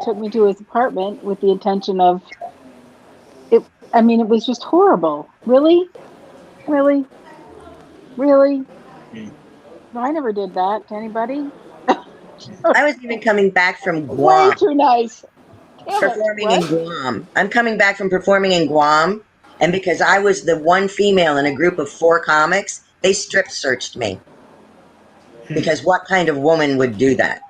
took me to his apartment with the intention of it. I mean, it was just horrible. Really? No, I never did that to anybody. I was even coming back from Guam. Way too nice. Performing in Guam. I'm coming back from performing in Guam, and because I was the one female in a group of 4 comics, they strip searched me. Because what kind of woman would do that?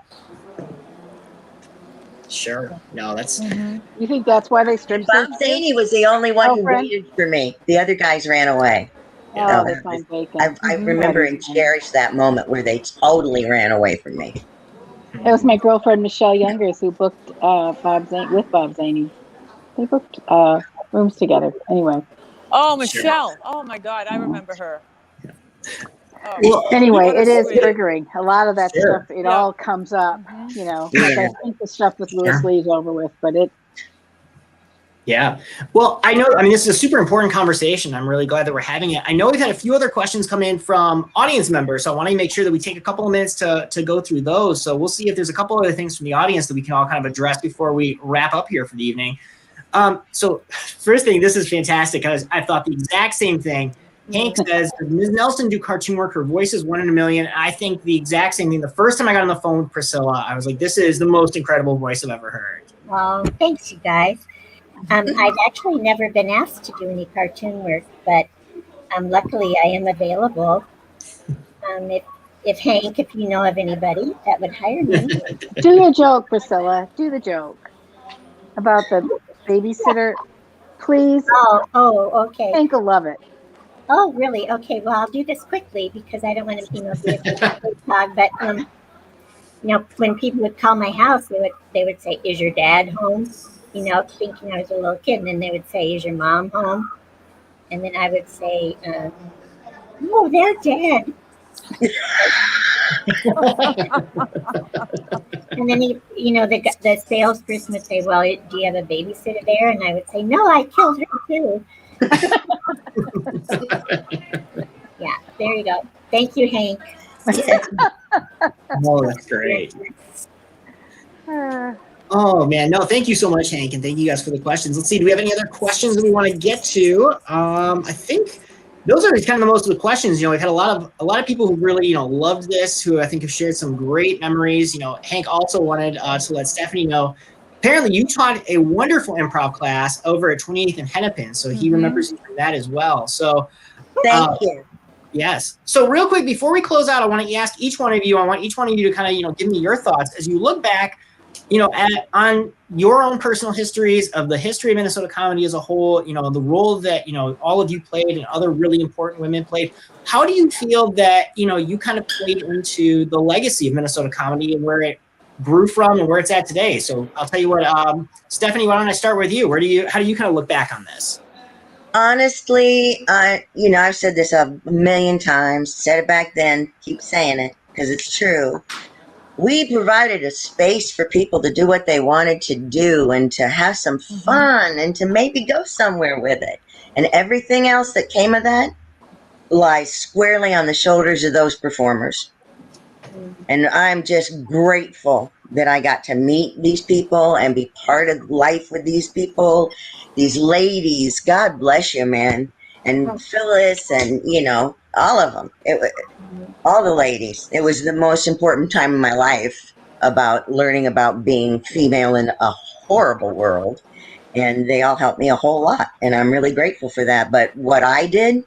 Sure. No, that's. You think that's why they strip searched you? Bob Zaney was the only one who waited for me. The other guys ran away. I remember and cherish that moment where they totally ran away from me. It was my girlfriend Michelle Youngers who booked Bob Zaney. They booked rooms together. Anyway. Oh, Michelle! Oh my God, I remember her. Oh. Well, anyway, it is triggering. A lot of that stuff, it all comes up. Like I think the stuff with Louis Lee's over with, but it. Yeah. Well, this is a super important conversation. I'm really glad that we're having it. I know we've had a few other questions come in from audience members, so I want to make sure that we take a couple of minutes to go through those. So we'll see if there's a couple other things from the audience that we can all kind of address before we wrap up here for the evening. So first thing, this is fantastic because I thought the exact same thing. Hank says, Ms. Nelson do cartoon work. Her voice is 1 in a million. I think the exact same thing. The first time I got on the phone with Priscilla, I was like, this is the most incredible voice I've ever heard. Well, thanks, you guys. I've actually never been asked to do any cartoon work, but luckily I am available. If Hank, if you know of anybody that would hire me. Do your joke, Priscilla. Do the joke about the babysitter, please. Oh, okay. Hank will love it. Oh, really? Okay. Well, I'll do this quickly because I don't want to, be a big dog. But when people would call my house, they would say, "Is your dad home?" Thinking I was a little kid, and then they would say, "Is your mom home?" And then I would say, "No, they're dead." And then the salesperson would say, "Well, do you have a babysitter there?" And I would say, "No, I killed her too." Yeah, there you go. Thank you, Hank. Oh, that's great. Oh man, no, thank you so much, Hank, and thank you guys for the questions. Let's see, do we have any other questions that we want to get to? I think those are kind of the most of the questions. We've had a lot of people who really, loved this, who I think have shared some great memories. Hank also wanted to let Stephanie know. Apparently, you taught a wonderful improv class over at 28th and Hennepin, so he remembers you from that as well. So, Thank you. Yes. So real quick, before we close out, I want to ask each one of you, to kind of, give me your thoughts as you look back, on your own personal histories of the history of Minnesota comedy as a whole, the role that, all of you played and other really important women played. How do you feel that, you kind of played into the legacy of Minnesota comedy and where it grew from and where it's at today? So I'll tell you what, Stephanie, why don't I start with you? How do you kind of look back on this? Honestly, I've said this a million times, said it back then, keep saying it because it's true. We provided a space for people to do what they wanted to do and to have some fun and to maybe go somewhere with it. And everything else that came of that lies squarely on the shoulders of those performers. And I'm just grateful that I got to meet these people and be part of life with these people, these ladies. God bless you, man. And Phyllis and, all of them. All the ladies. It was the most important time in my life about learning about being female in a horrible world. And they all helped me a whole lot. And I'm really grateful for that. But what I did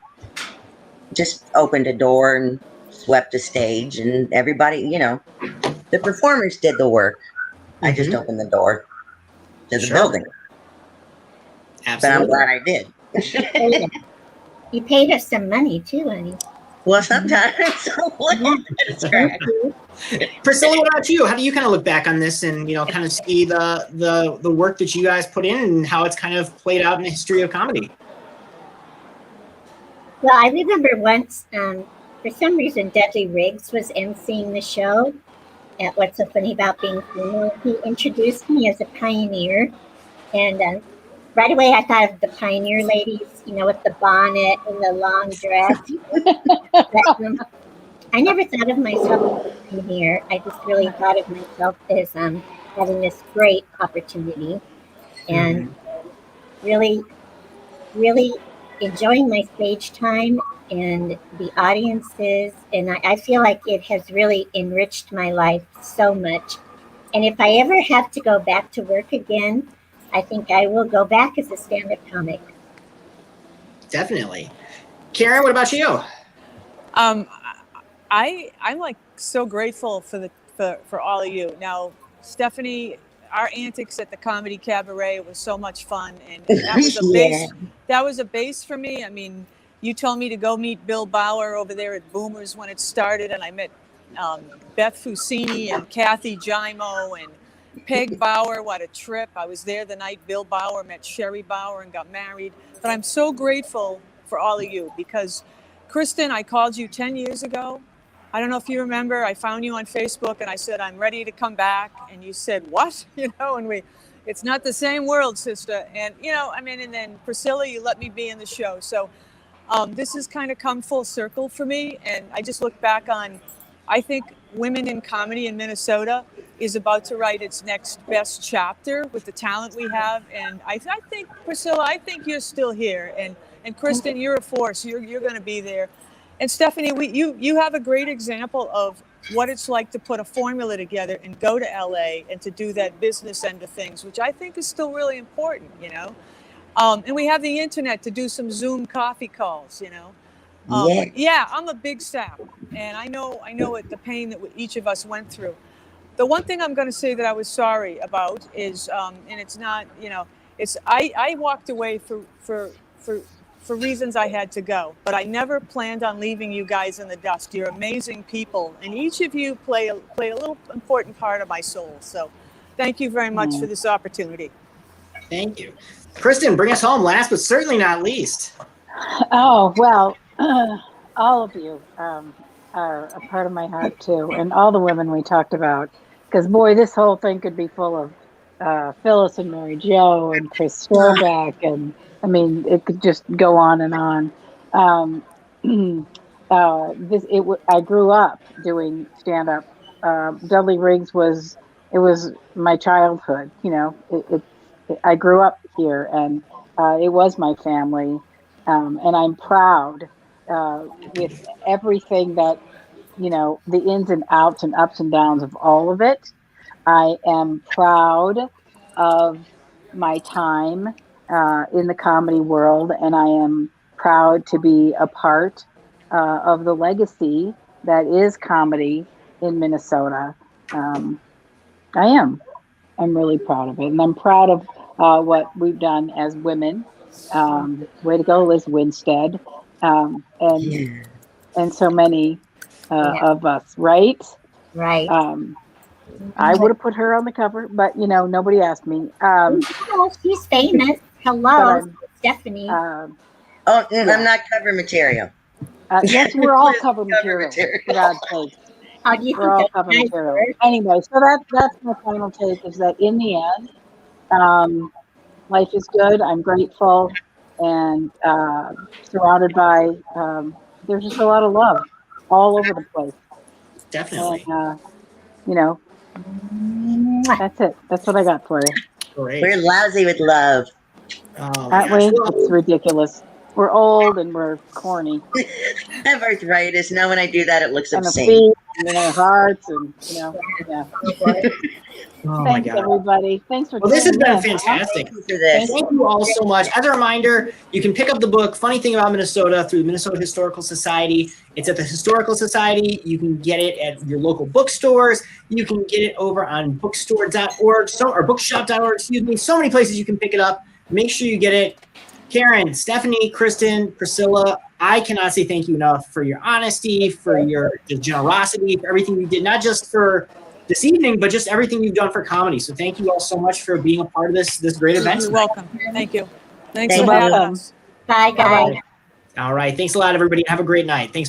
just opened a door and swept a stage, and everybody, the performers did the work. I just opened the door to the building. Absolutely. But I'm glad I did. You paid us some money too, honey. Well, sometimes. Priscilla, what about you? How do you kind of look back on this and, kind of see the work that you guys put in and how it's kind of played out in the history of comedy? Well, I remember once, for some reason, Dudley Riggs was emceeing the show at What's So Funny About Being Female. He introduced me as a pioneer, and right away I thought of the pioneer ladies, with the bonnet and the long dress. But, I never thought of myself as a pioneer. I just really thought of myself as having this great opportunity and really, really enjoying my stage time and the audiences. And I feel like it has really enriched my life so much. And if I ever have to go back to work again, I think I will go back as a stand-up comic. Definitely. Karen, what about you? I'm like so grateful for all of you. Now, Stephanie, our antics at the Comedy Cabaret was so much fun, and that was a base. That was a base for me. I mean, you told me to go meet Bill Bauer over there at Boomers when it started, and I met Beth Fusini and Kathy Jaimo and Peg Bauer. What a trip! I was there the night Bill Bauer met Sherry Bauer and got married. But I'm so grateful for all of you because, Kristin, I called you 10 years ago. I don't know if you remember, I found you on Facebook and I said, I'm ready to come back. And you said, what? And it's not the same world, sister. And, and then Priscilla, you let me be in the show. So this has kind of come full circle for me. And I just look back on, I think Women in Comedy in Minnesota is about to write its next best chapter with the talent we have. And I think, Priscilla, I think you're still here. And Kristin, you're a force. You're going to be there. And Stephanie, you have a great example of what it's like to put a formula together and go to LA and to do that business end of things, which I think is still really important, And we have the internet to do some Zoom coffee calls, Yeah, I'm a big sap, and I know the pain that each of us went through. The one thing I'm going to say that I was sorry about is, and it's not, I walked away for reasons I had to go, but I never planned on leaving you guys in the dust. You're amazing people, and each of you play a little important part of my soul. So thank you very much for this opportunity. Thank you. Kristin, bring us home last, but certainly not least. Oh, well, all of you are a part of my heart too. And all the women we talked about, because boy, this whole thing could be full of Phyllis and Mary Jo and Chris Strobeck, and I mean, it could just go on and on. I grew up doing stand up. Dudley Riggs was my childhood. You know, I grew up here, and it was my family, and I'm proud with everything that, you know, the ins and outs and ups and downs of all of it. I am proud of my time in the comedy world, and I am proud to be a part of the legacy that is comedy in Minnesota. I am. I'm really proud of it, and I'm proud of what we've done as women. Way to go, Liz Winstead, and so many of us, right? Right. I would have put her on the cover, but you know, nobody asked me. Oh, she's famous. Hello, Stephanie. I'm not cover material. Yes, we're all cover material. For God's sake. How do you We're all cover material. Anyway, so that's my final take, is that in the end, life is good. I'm grateful and surrounded by, there's just a lot of love all over the place. Definitely. And, you know, that's it. That's what I got for you. Great. We're lousy with love. Oh, Aren't we? It's ridiculous. We're old and we're corny. I have arthritis. Now when I do that, it looks And the obscene. feet and our hearts, and you know, yeah. Oh my Thanks, God. everybody. Thanks for Well, this has tuning been in. fantastic. Thank you for this. Thank you all so much. As a reminder, you can pick up the book, Funny Thing About Minnesota, through the Minnesota Historical Society. It's at the Historical Society. You can get it at your local bookstores. You can get it over on bookstore.org, or bookshop.org, excuse me. So many places you can pick it up. Make sure you get it. Karen, Stephanie, Kristin, Priscilla, I cannot say thank you enough for your honesty, for your generosity, for everything you did, not just for this evening, but just everything you've done for comedy. So thank you all so much for being a part of this great event. You're welcome. Thank you. Thanks Thank for you. having us. Bye, guys. All right. Thanks a lot, everybody. Have a great night. Thanks for